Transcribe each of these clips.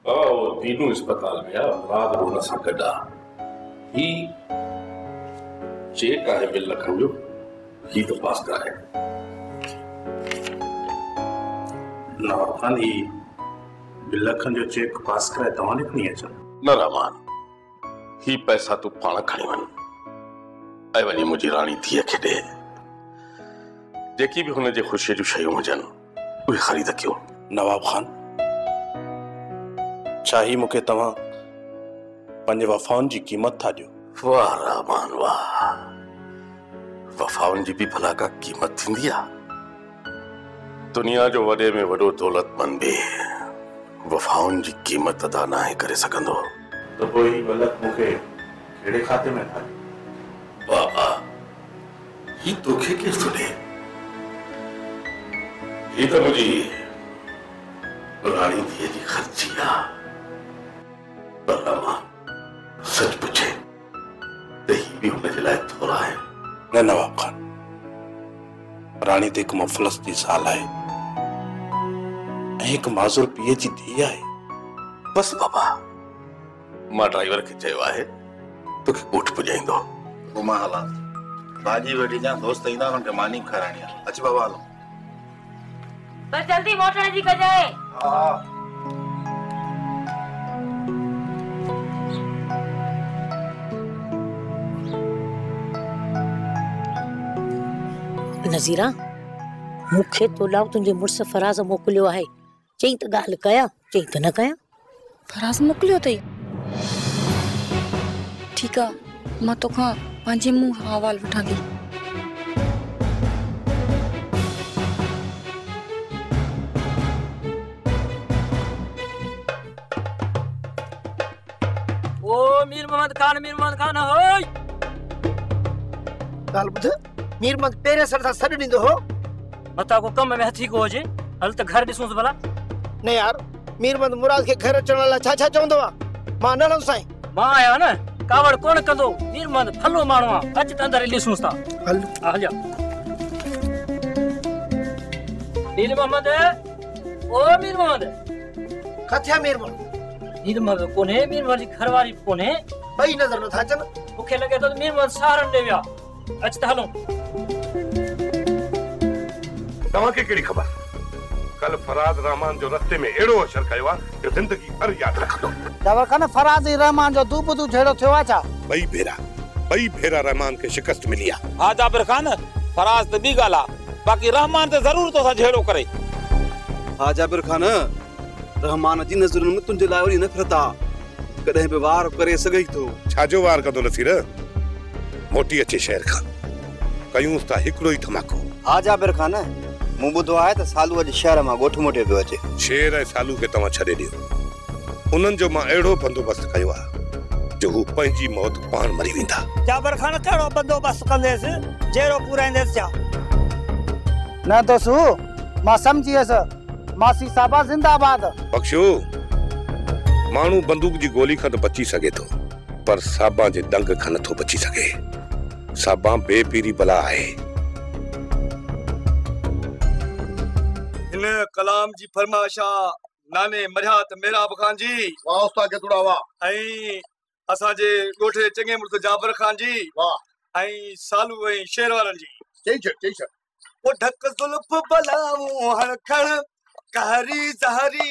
तीनों अस्पताल में रात रोना सा गड्ढा ही चेक आहे 2 लख जो ही तो पास कराए नवाब ही 2 लख जो चेक पास कराए तव्हां लिखणी अचो न रहमान ही पैसा तू पाण खणी वन ऐं वञी मुंहिंजी राणी धीअ खे ॾे जेकी भी हुन जे ख़ुशीअ जूं शयूं हुजनि उहे ख़रीद कयो। नवाब खान चाही मूंखे तव्हां पंहिंजे वफ़ाउनि जी क़ीमत था ॾियो। वाह रहमान वाह वफ़ाउनि जी भी भला का क़ीमत थींदी आहे। दुनिया जो वॾे में वॾो दौलतमंद भी वफ़ाउनि जी क़ीमत अदा नाहे करे सघंदो। तो पोइ ही 2 लख मूंखे कहिड़े खाते में था? बाबा ही तोखे केरु थो ॾे? ही तो मुझी रानी धीअ जी ख़र्ची आहे। पर रहमान सच पूछे त ही भी हुन जे लाइ थोरा आहे? न नवाब खान रानी ते हिकु मुफ़लस जी साल आहे ऐं हिकु माज़ूर पीए जी धीअ आहे। बस बाबा मां ड्राइवर खे चयो आहे तोखे ॻोठ पुॼाईंदो। घुमा हला भाॼी वेठी जा दोस्त ईंदा उन्हनि खे मानी खाराइणी आहे। अच बाबा हलो बस जल्दी मोटण जी कजाए। नज़ीरा मूंखे तोलाव तुंहिंजे मुड़ुस फराज़ मोकिलियो आहे चई त ॻाल्हि कया चई त न कया। फराज़ मोकिलियो अथई? ठीकु आहे मां तोखां पंहिंजे मुंहुं हवाल वठां थी। मीर मोहम्मद खान होय गाल बुध मीर मोहम्मद पेरे सर सा सड नींदो हो मता को कम में हथी को होजे हल त घर दिसूं भला। नहीं यार मीर मोहम्मद मुराद के घर अचण ला छा चवंदो आ? मां न लम साईं मां आया न कावड़ कोन कंदो मीर मोहम्मद फलो माणो आ अच त अंदर दिसूं ता हल जा मीर मोहम्मद ओ मीर मोहम्मद कथया मीर मोहम्मद मीर मोहम्मद कोने मीर मोहम्मद जी घरवारी कोने बई नजर न था अचन मुखे लगे तो मीर मोहम्मद सहारन दे विया अच त हलो। तव्हां खे कहिड़ी ख़बर कल फराज रहमान जो रस्ते में एड़ो असर कयो आहे जो जिंदगी भर याद रखंदो। जबर खान फराज रहमान जो तू बुदू झेड़ो थियो आ छा? बई भेरा रहमान के शिकस्त मिली आहे। हां जाबिर खान फराज त बी गाला बाकी रहमान त जरूर तो सा झेड़ो करे। हां जाबिर खान रहमान जी नज़रुनि में तुंहिंजे लाइ वरी नफ़रत आहे कॾहिं बि वार करे सघई थो। छाजो वार कंदो नसीर मोटी अचे शहर खां कयूं था हिकिड़ो ई धमाको। हां जाबिर खान मूं ॿुधो आहे त सालू अॼु शहर मां ॻोठ मोटे पियो अचे। शेर ऐं सालू खे तव्हां छॾे ॾियो उन्हनि जो मां अहिड़ो बंदोबस्तु कयो आहे जो हू पंहिंजी मौत पाण मरी वेंदा। जाबिर खान कहिड़ो बंदोबस्तु कंदेसि जहिड़ो पूराईंदेसि छा? न दोसू मां समझियसि मासी साबा जिंदाबाद। बख्शो माण्हू बंदूक जी गोली खां त बची सघे थो पर साबा जे डंग खां नथो बची सघे। साबा बेपीरी बला आहे। इन कलाम जी फरमाइश नाने मरियात मेराब खान जी वाह उस्ताद के तुड़ा वाह ऐं असां जे ॻोठे चङे मुर्स जाबिर खान जी वाह ऐं सालू ऐं शेर वारन जी चई छॾ वो ढक जुल्फ बलाऊं हर खण कहरी जहरी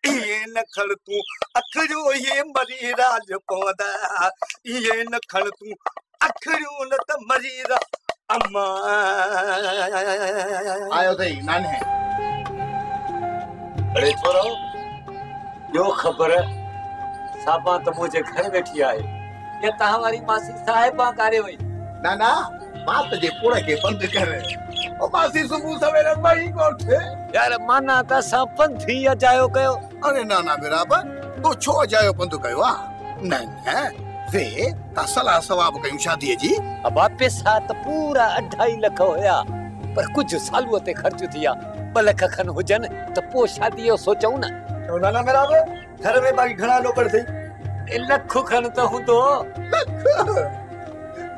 ये न खण तू अखड़ो ये मरी राज पवंदा ये न खण तू अखड़ो न त मरी रा अम्मा आयो थई नाने अरे छोरो यो खबर साबा त मुझे घर बैठी आए ये तहां वारी मासी साहिबा करे वई ना ना बात जे पूरा के बंद कर ओ मासी सुबह सवेरे मई कोठे यार माना त सपन थी अजायो कयो। अरे ना ना बराबर तो छो अजायो बंद कयो आ न न वे तसला सवाब कयूं शादी जी अब पैसा त पूरा 2.5 लख होया पर कुछ सालू ते खर्च थिया 2 लख खन हुजन त पो शादी यो सोचऊ ना। तो ना ना बराबर घर में बाकी घणा लोकड़ थई 1 लख खन त हुंदो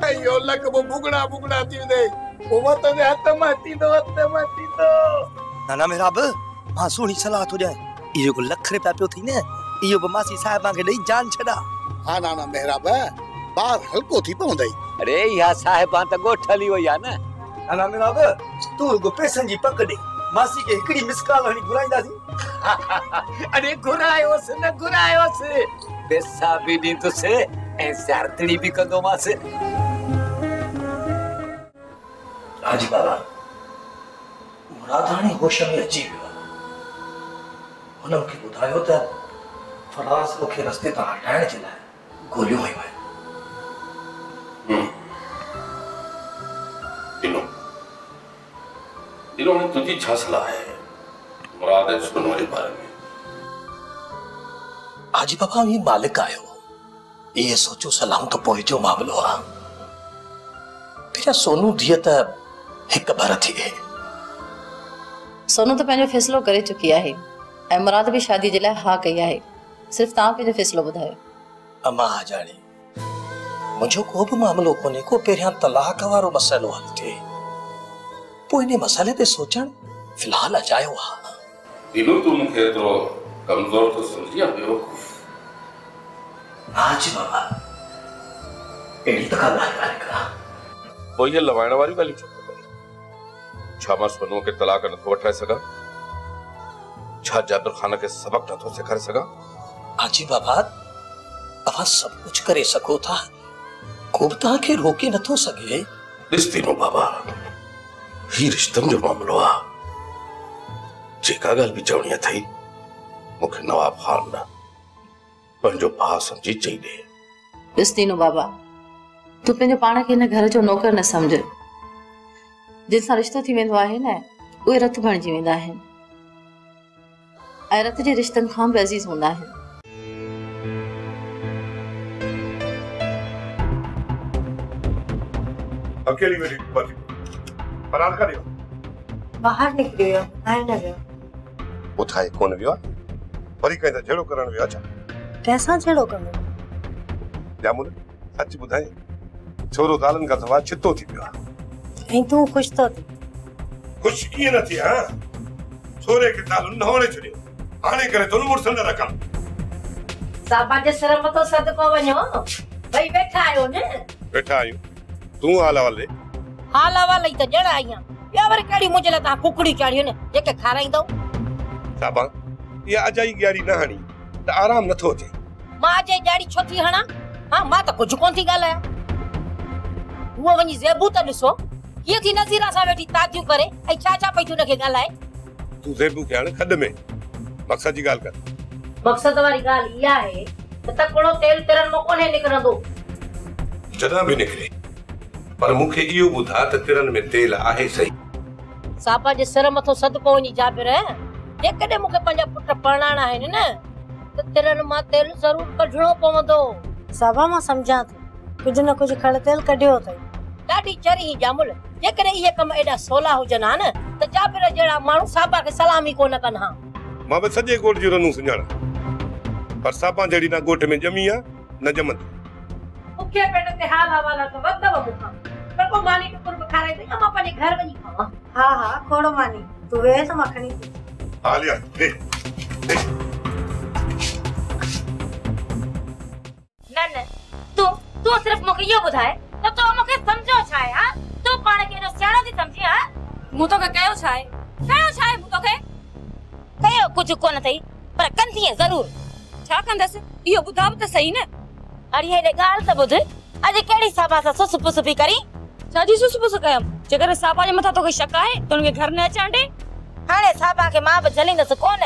अयो लख वो बुगड़ा बुगड़ा थी दे ओ मत दे हत माती दो ना ना मेरा अब मां सोनी सलाह तो जाए इहो को लख रुपया पियो थी न इहो बि मासी साहिबा खे ॾेई जान छॾा। हा ना मेहराब ॿार हल्को थी पवंदई। अरे इहा साहिबा त ॻोठली वई आहे न। ना मेहराब तू रुगो पैसनि जी पक ॾे मासी खे हिकिड़ी मिस कॉल हणी घुराईंदासीं। अरे घुरायोसि न घुरायोसि पैसा बि ॾींदुसि ऐं ज़ारतड़ी बि कंदोमांसि। हाजी बाबा मुराद हाणे होश में अची वियो आहे। हुन मूंखे ॿुधायो त फराज़ मूंखे रस्ते तां हटाइण जे लाइ गोलियूं हयूं आहिनि। दिनों में तुझी छा सलाह है मुराद है सुनो के बारे में? हाजी बाबा ये मालिक आयो ये सोचो सलाम तो पोइ जो मामलो आ। फिर सोनू दिए त हिक बार थी है। सोनू तो पंहिंजो फैसलो करे चुकी आहे ऐं मुराद भी शादी जे लाइ हा कई आहे। सिर्फ तव्हां पंहिंजो फैसलो ॿुधायो। अम्मा जानी मुझो को भी मामलो कोने को पहिरियां तलाक वारो मसलो हल थे पोइ इन मसले ते सोचण फिलहाल अजायो आ। दिनों तू मुखे तो कमजोर तो समझिया बेवकूफ। हाजी बाबा एड़ी त का ॻाल्हि करा वो ये लवाइण वारी ॻाल्हि छो करे? छा मां सोनू के तलाक नथो वठाए सघां? छा जाबिर खान के सबक नथो सेखारे सघां? हाजी बाबा अवां सब कुछ करे सको था को बि तव्हांखे रोके नथो सघे। ॾिस दिनो बाबा ही रिश्तन जो मामलो आ। जेका ॻाल्हि बि चवणी अथई मूंखे नवाब खान न पंहिंजो भाउ समझी चई ॾे। ॾिस दीनो बाबा तू पंहिंजो पाण खे हिन घर जो नौकर न समझ। जिन सां रिश्तो थी वेंदो आहे न उहे रत बणिजी वेंदा आहिनि ऐं रत जे रिश्तनि खां बि अज़ीज़ हूंदा आहिनि। अकेली मेरी बची फरार करियो बाहर निकली वियो आए न वियो उठाए कोन वियो वरी कहीं त झेड़ो करण वियो। अच्छा कैसा झेड़ो करो जामुन सच ॿुधाए छोरो दालन का सवाल छितो थी पियो ऐं तू खुश तो थी। खुश कीअं न थी हां छोरे के दालन न होणे छॾियो हाणे करे तो मुड़सन न रकम साबा जे सर मथो सदको वञो भई वेठा आयो न। वेठा आहियूं तू हाल वाले हाल वाले त जण आईया ॿिया वरी कहिड़ी मुंहिंजे लाइ तव्हां कुकड़ी चाढ़ियूं न जेके खाराईंदव। साबा ये अजाई ॻाड़ी न हणी त आराम नथो अचे। मां अजय ॾाढी छो थी हणा? हां मां त कुझु कोन थी ॻाल्हायां। उहो वञी ज़ेबू त ॾिसो कीअं थी नज़ीरा सां वेठी तातियूं करे ऐं छा छा पई हुनखे ॻाल्हाए। तू ज़ेबू खे हाणे खॾ में मक़सद जी ॻाल्हि कर। मक़सद वारी ॻाल्हि इहा आहे त तकड़ो तेल तिरनि मां कोन्हे निकिरंदो। जॾहिं बि निकिरे पर मूंखे इहो ॿुधा त तिरनि में तेल आहे सही। साबा जे सर मथो सदको वञी जाबिर जेकॾहिं मूंखे पंहिंजा पुट परणाइणा आहिनि न त तिरनि मां तेल ज़रूर कढणो पवंदो। साबा मां सम्झां थी कुझु न कुझु खड़ तेल कढियो अथई। ॾाढी चरी जामुल जेकॾहिं इहे कम एॾा सवला हुजनि हा न त जाबिर जहिड़ा माण्हू साबा खे सलामी कोन कनि हा। मां बि सॼे ॻोठ जी रनू सुञाणा पर साबा जहिड़ी न ॻोठ में ॼमी आहे न ॼमंदी। मूंखे पेट ते हाल हवाला त वधव मूंखां पर को मानी टुकुर बि खाराईंदी या मां पंहिंजे घर वञी खावां। हा हा खोड़ मानी तू वेह त मां खणी थी। हालिया दे न तू सिर्फ मूंखे इहो ॿुधाए त तो मूंखे सम्झो छा आहे? हा तू पाण खे एॾो सियाणो थी सम्झी? हा मूं तोखे कयो छा आहे मूं तोखे कयो कुझु कोन अथई पर कंदीअ ज़रूर। छा कंदसि इहो ॿुधा बि त सही न। अरे हेॾे ॻाल्हि त ॿुध अॼु कहिड़ी साबा सां सुसु पुसु पई करी? छाजी सुसु पुसु कयमि? जेकर साबा जे मथां तोखे शक आहे त हुनखे घर न अचण ॾे। हाणे साबा खे मां बि झलींदसि कोन।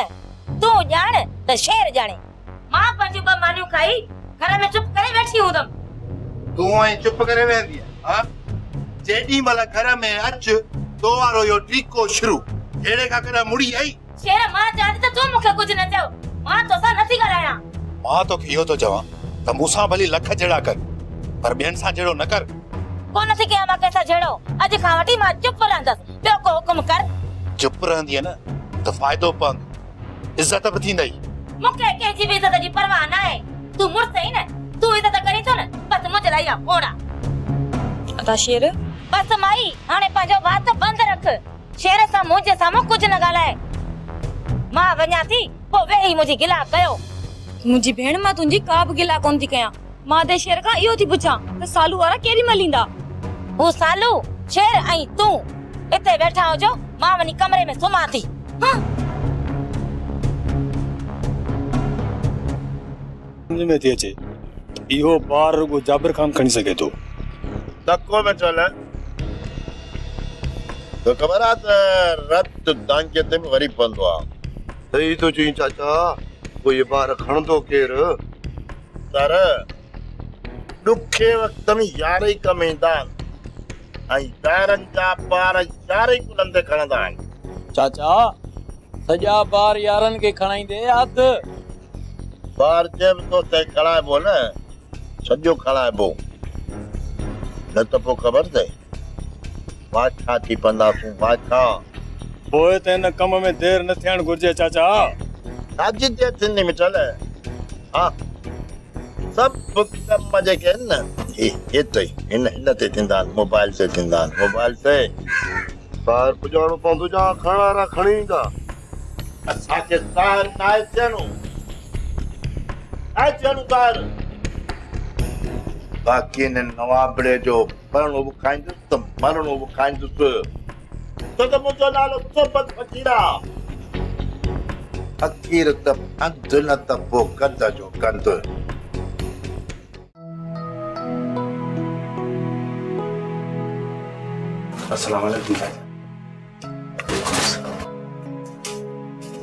तूं ॼाण त शेर ॼाणे। मां पंहिंजूं ॿ मानियूं खाई घर में चुप करे वेठी हूंदमि। तूं ऐं चुप करे वेंदी हा जेॾी महिल घर में अच तो वारो यो ट्रीको शुरू हेड़े खां कॾहिं मुड़ी आई। शेर मां चाहती त तूं मूंखे कुझु न चओ। मां तोसां नथी ॻाल्हायां। मां तोखे इहो थो चवां त मूंसां भली लख जहिड़ा कर पर ॿियनि सां जहिड़ो न कर। कोन थी कयां मां कंहिंसां जहिड़ो। अॼु खां वठी मां चुप रहंदसि। ॿियो को हुकुम कर। चुप रहंदीअ न त फ़ाइदो पवंदो इज़त बि थींदई। मूंखे कंहिंजी बि इज़त जी परवाह न आहे। तूं मुड़ुस ई न तूं इज़त करी थो न बस मुंहिंजे लाइ इहा फोड़ा। अदा शेर बस माई हाणे पंहिंजो वात बंदि रख। शेर सां मुंहिंजे साम्हूं कुझु न ॻाल्हाए। मां वञा थी पोइ वेही मुंहिंजी गिला कयो। मुंहिंजी भेण मां तुंहिंजी का बि गिला कोन थी कयां। मां दे शेर खां इहो थी पुछां त सालू वारा केॾी महिल ईंदा। हू सालू शेर ऐं तूं हिते वेठा हुजो, मां वञी कमरे में सुम्हां थी। समझ में थी अचे इहो ॿार रुगो जाबिर खान खणी सघे थो। धक्को में चल तो ख़बर आहे त रत टांगे ते वरी पवंदो आहे। सही तो चई चाचा, कोई ॿार खणंदो केरु? पर ॾुखे वक़्त में यार ई कम ईंदा आहिनि ऐं ॿारनि जा ॿार यार ई कुलनि ते खणंदा आहिनि। चाचा सॼा ॿार यारनि खे खणाईंदे अधु ॿार जंहिं बि तो ते खणाइबो न, सॼो खणाइबो न त पोइ ख़बर अथई वाछा थी पवंदासूं। वाछा पोइ त हिन कम में देरि न थियणु घुर्जे चाचा। अॼु जे थींदी में चल हा सभु कम जेके आहिनि न हिते हिन ते थींदा आहिनि, मोबाइल ते थींदा आहिनि। मोबाइल ते ॿाहिरि पुॼाइणो पवंदो जा खणण वारा खणी ईंदा। असांखे ॿाहिरि न आहे थियणो, आहे थियणो ॿाहिरि। बाक़ी हिन नवाबड़े जो पढ़णो बि खाईंदुसि त मरणो बि खाईंदुसि। छो त मुंहिंजो नालो सोबत फ़कीर आहे। फ़कीर त अंधु न त पोइ कंध जो कंधु। अस्सलाम वालेकुम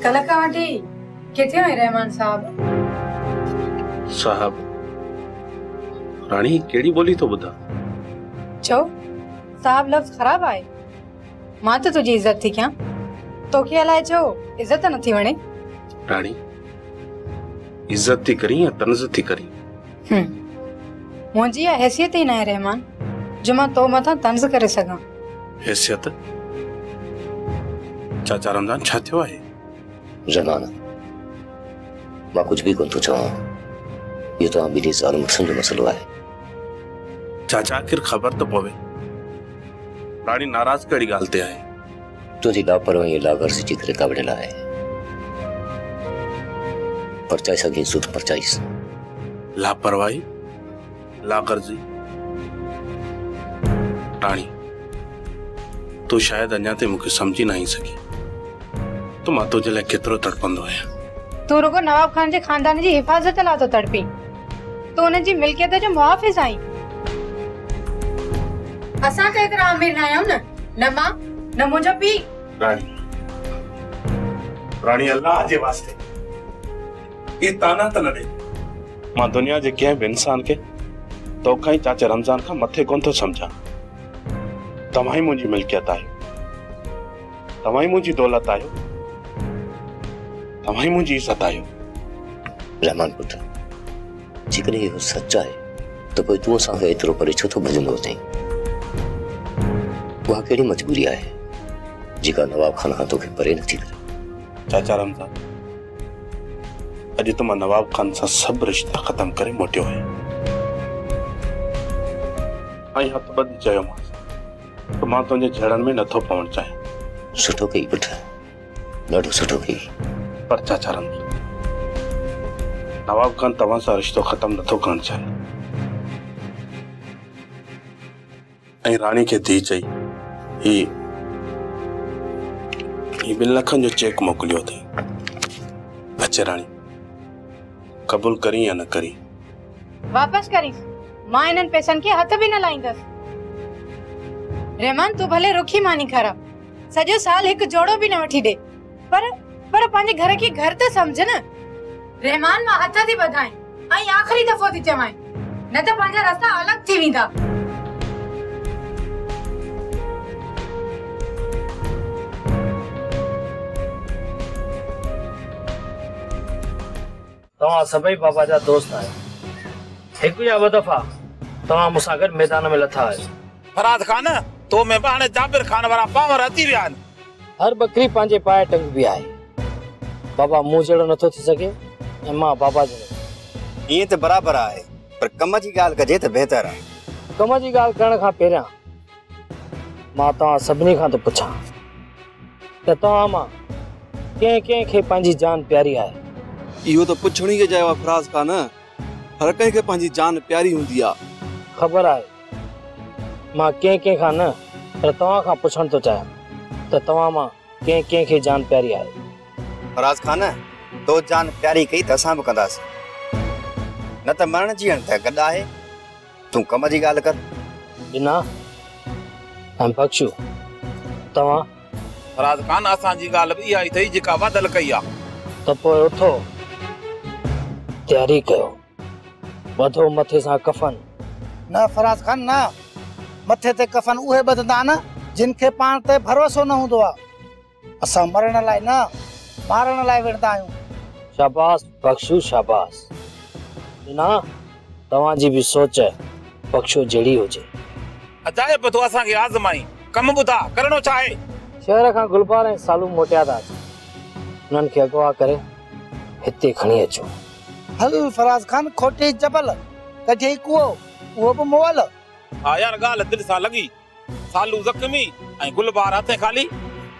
कल खां वठी किथे आहियो रहमान साहब? साहब रानी केड़ी बोली तो बुधा? चो साहब लफ्ज खराब आए। मां तो तुझी इज्जत थी क्या? तो क्या लाए चो इज्जत न थी वणे? रानी इज्जत थी करी या तंज थी करी? मुंजी हैसियत ही ना है रहमान जो मां तो मथा तंज करे सका। हैसियत? चाचा रमजान छा थियो आहे? ज़माना मां कुछ भी कोन थो चवां। ये तो ॿिन्ही ज़ाल मुड़सुनि जो मसलो आहे। चाचा आखिर ख़बर तो पवे रानी नाराज कड़ी ॻाल्हि ते आहे? तुंहिंजी लापरवाही लाग़र्ज़ी जी करे कावड़ियल आहे। परचाए सघी सुठ परचाईस। लापरवाही लाग़र्ज़ी रानी तू शायद अञा ते मूंखे समझी न आई सघी तो मां तुंहिंजे लाइ केतिरो तड़पंदो आहियां। तू रुगो नवाब खान जे खानदान जी हिफाज़त ला तो तड़पी, तो उन जी मिल्कियत जो मुहाफ़िज़ आई। असां के एकरा अमीर ना आयो न मां न मुंजो पी। रानी अल्लाह जे वास्ते ये ताना त न दे। मां दुनिया जे कंहिं बि इंसान के तोखां ई चाचा रमजान खां मथे कोन थो समझां। तव्हां ही मुंहिंजी मिल्कियत आहियो, तव्हां ही मुंहिंजी दौलत आहियो, तव्हां ही मुंहिंजी इज़त आहियो। रहमान पुट जेकॾहिं इहो सच आहे त पोइ तूं असांखे एतिरो परे छो थो भॼंदो अथई? उहा कहिड़ी मजबूरी आहे जेका नवाब खान खां तोखे परे नथी करे? चाचा रमजान अॼु त मां नवाब खान सां सभु रिश्ता ख़तम करे मोटियो आहियां ऐं हथ ॿधी चयोमांसि त मां तुंहिंजे जड़नि में नथो पवणु चाहियां। सुठो कई पुट, ॾाढो सुठो कई। पर चाचा रमजान नवाब खान तव्हां सां रिश्तो ख़तम नथो करणु चाहे ऐं रानी खे धी चई ही 2 लखनि जो चेक मोकिलियो अथई। अचे रानी क़बूल करी या न करी? वापस करी। मां इन्हनि पैसनि खे हथ बि न लाईंदसि। रहमान तू भले रुखी मानी खरा सॼो साल हिकु जोड़ो बि न वठी दे, पर पंहिंजे घर खे घर त समझ न। रहमान मां हथ थी वधाई ऐं आख़िरी दफ़ो थी चवाई न त पंहिंजा रास्ता अलॻि थी वेंदा। तव्हां सभई बाबा जा दोस्त आहियो। हिकु या ॿ दफ़ा तव्हां मूंसां गॾु मैदान में लथा आहियो। फराज खान तो में बाणे जाबिर खान वारा पावर अची विया आहिनि। हर बकरी पंहिंजे पाए टंग बि आहे। बाबा मूं जहिड़ो नथो थी सघे ऐं मां बाबा जहिड़ो। ईअं त बराबरि आहे, पर कम जी ॻाल्हि कजे त बहितर आहे। कम जी ॻाल्हि करण खां पहिरियां मां तव्हां सभिनी खां थो पुछां त तव्हां मां के पंहिंजी जान प्यारी आहे। इहो तो पुछण ई जाए फराज खान, हर कंहिंखे पंहिंजी जान प्यारी हूंदी आहे। ख़बर आहे, मां के खां न पर तव्हां खां पुछण थो चाहियां त तव्हां मां के जान प्यारी आहे। फराज खान, तो जान प्यारी कई त असां बि कंदासीं, न त मरण जीअण त गॾु आहे। तूं कम जी ॻाल्हि कर। बिना ऐं बख्शू तव्हां। फराज खान, असांजी ॻाल्हि बि इहा ई अथई जेका वधल कई आहे। त पोइ उथो, तयारी कयो, वधो मथे सां कफन। न फराज खान न, मथे ते कफन उहे ॿधंदा न जिनखे पाण ते भरोसो न हूंदो आहे। असां मरण लाइ न, मारण लाइ विढ़ंदा आहियूं। शाबाश बख्शू, शाबाश। बिना तव्हांजी बि सोच बख्शू जहिड़ी हुजे। अजाइब तो असांखे आज़माई, कम ॿुधा करणो छा आहे? शहर खां गुलबार ऐं सालू मोटिया था अचनि, उन्हनि खे अगवा करे हिते खणी अचो। हल फराज खान, खोटी जबल कढी कुओ, उहो बि मोअल। हा यार, ॻाल्हि दिलि सां लॻी। सालू ज़ख्मी ऐं गुलबार हथे खाली।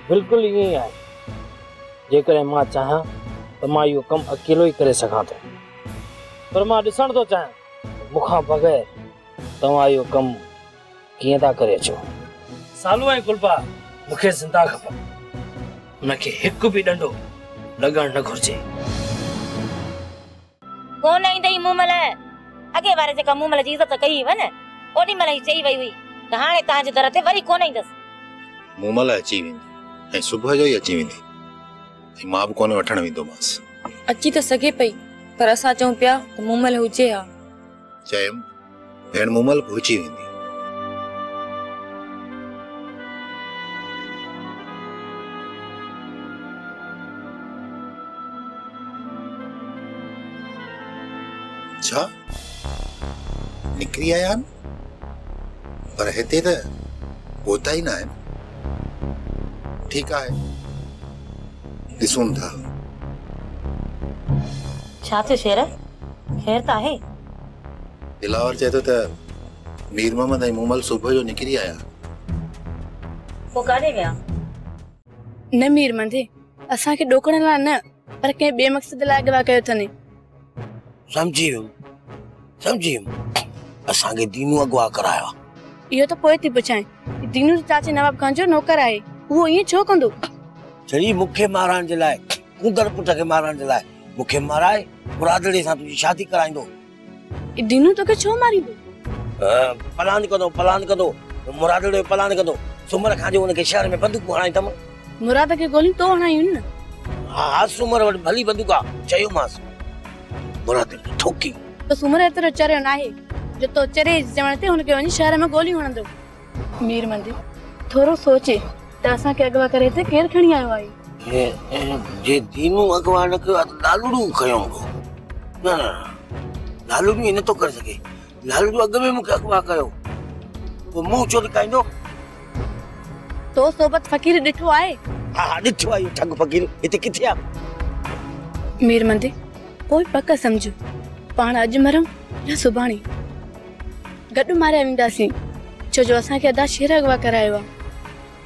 बिल्कुलु ईअं ई आहे। जेकॾहिं मां चाहियां त मां इहो कमु अकेलो ई करे सघां थो, पर मां ॾिसण थो चाहियां मूंखां बग़ैर तव्हां इहो कमु कीअं था करे अचो। सालू ऐं गुलबार मूंखे ज़िंदा खपनि, उनखे हिकु बि ॾंडो लॻणु न घुरिजे। कोन ईंदई मूमल, अॻे वारे जेका मूमल जी इज़त कई हुई न, ओॾी महिल ई चई वई हुई त हाणे तव्हांजे दर ते वरी कोन ईंदसि। मूमल अची वेंदी ऐं सुबुह जो ई अची वेंदी, ऐं मां बि कोन वठण वेंदोमांसि। अची त सघे पई, पर असां चऊं पिया त मूमल हुजे हा। चयमि भेण मूमल पहुची वेंदी। छा निकिरी आया आहिनि, पर हिते त पहुता ई न आहिनि। ठीकु आहे, ॾिसूं था। छा थियो शेर, ख़ैर त आहे? दिलावर चए थो त मीर मोहम्मद ऐं मूमल सुबुह जो निकिरी आया। पोइ काॾे विया? न मीर मंदे, असांखे ॾोकण लाइ न, पर कंहिं ॿिए मक़सद लाइ अॻवा कयो अथनि। समझी वियुमि, असांखे दीनू अगवा करायो। इहो त पोइ थी पुछां, दीनू चाचे नवाब खान जो नौकर आहे, उहो ईअं छो कंदो? जड़ी मूंखे मारण जे लाइ, कुंदड़ पुट खे मारण जे लाइ मूंखे माराए मुरादड़े सां तुंहिंजी शादी कराईंदो। दीनू तोखे छो मारींदो? पलान कंदो, मुरादड़े पलान कंदो। सुमर खां जो उनखे शहर में बंदूक हणाई तम। मुराद खे गोलियूं तो हणायूं न। हा, सुमर वटि भली बंदूक आहे, चयोमांसि। मुराद ठोकी तो सुमर एतिरो चरियो न आहे जो तो चरे चवण ते हुनखे वञी शहर में गोलियूं हणंदो। मीर मंदी, थोरो सोचे त असांखे अगवा करे हिते केरु खणी आयो आहे। जे दीनू अगवा न कयो त लालूड़ू खयो हूंदो। न लालूड़ू ईअं नथो करे सघे। लालूड़ू अॻ में मूंखे अगवा कयो, पोइ मुंहुं छो लिकाईंदो? तो सोबत फ़कीर ॾिठो आहे? हा, ॾिठो आहे। ठग फ़कीर हिते किथे आहे? मीर मंदी, पोइ पक सम्झो, पाण अॼु मरूं या सुभाणे गॾु मारिया वेंदासीं, छो जो असांखे अदा शेर अगवा करायो आहे।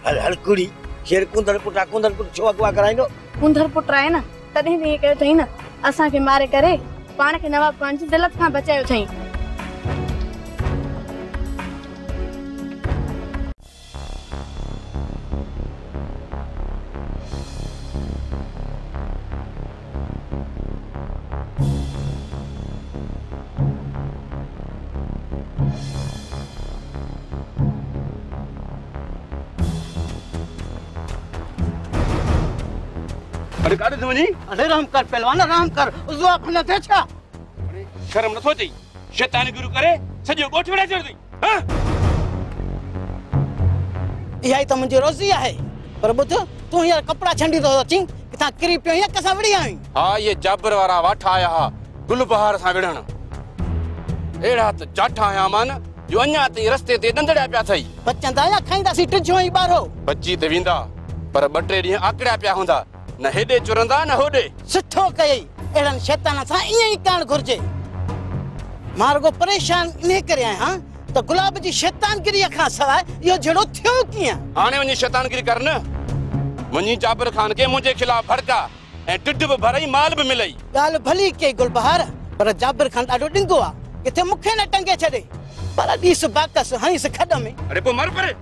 हल हल कुड़ी, शेर कुंदड़ पुट छो अगवा कराईंदो? कुंदड़ पुट आहे न, तॾहिं त ईअं कयो अथई न, असांखे मारे करे पाण खे नवाब खान जी ज़िलत खां बचायो अथई। अरे काॾे थो वञी? अरे रहम कर पहलवान, रहम कर। उज़वा खन थे छा? शर्म नथो अचई? शैतानी गुरु करे सॼो ॻोठ विढ़ाए छॾियई। हां, इहा ई त मुंहिंजी रोज़ी आहे। पर ॿुध, तूं हींअर कपिड़ा छंडी थो अची, किथां किरी पियो या कसां विड़ी आहीं? हा, ये जाबर वारा वाठा आया हा गुलबहार सां विढ़ण। अहिड़ा त जाठा आया मान जो अञा ताईं रस्ते ते ॾंदड़िया पिया अथई। बचंदा या खाईंदासीं टिजो ई ॿारो। बची त वेंदा, पर ॿ टे ॾींहं आकड़िया पिया हूंदा, न हेॾे चुरंदा न होॾे। सुठो कयई, अहिड़नि शैतान सां ईअं ई करणु घुरिजे। मां रुगो परेशान इन करे आहियां त गुलाब जी शैतानगिरीअ खां सवाइ इहो जहिड़ो थियो कीअं? हाणे वञी शैतानगिरी कर न। वञी जाबिर खान के मुंहिंजे खिलाफ भड़का ऐं टिड बि भरई माल बि मिलई। ॻाल्हि भली कई गुलबहार, पर जाबिर खान ॾाढो ॾिंगो आहे, किथे मूंखे न टंगे छॾे। पर ॾीस बाकस हणीस खॾ में। अरे पोइ मर परे।